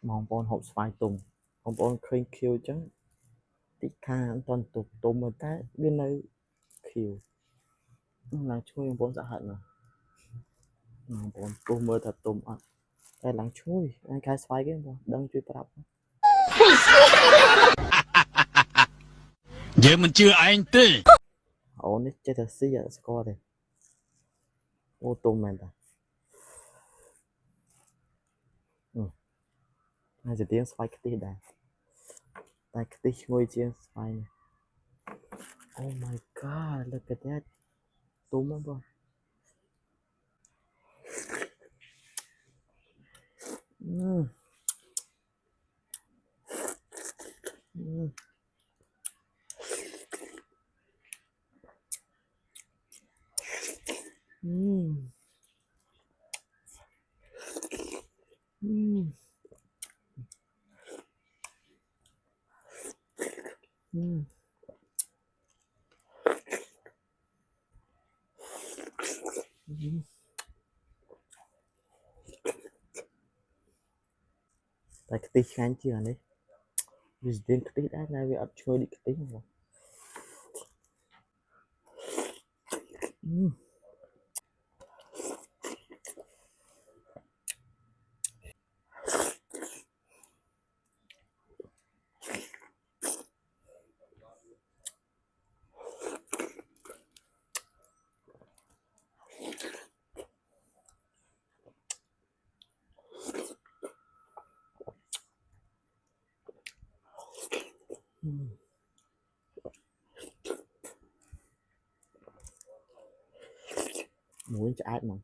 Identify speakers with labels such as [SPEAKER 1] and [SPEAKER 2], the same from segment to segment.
[SPEAKER 1] มองบอลหกสไฟตุ่มมองบอลเคยคิวจังติคาตอนตุ่มตุ่มมาแต่เบี้ยในคิวlà chui bóng dạ hận à bóng tôm mơ thật tôm ạ cái lắng chui anh khai xoay cái bóng đang chui bắp
[SPEAKER 2] Giờ mình chưa anh tư.
[SPEAKER 1] ổn đấy chơi thật xí giờ score đây ô tôm này ta hai giờ tiếng xoay cái tí đây tay cái tí ngồi chia xoay này oh my god look at that tôm lắm bro mm. Mm. Mm. Mm. Mm. Mm. Tay cái tí khán chưa đấy vì tiếng cái tí đã này vì ập chơi đi cái tí rồi muốn chả mà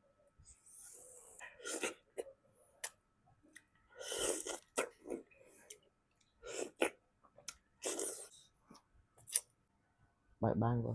[SPEAKER 1] bài ban rồi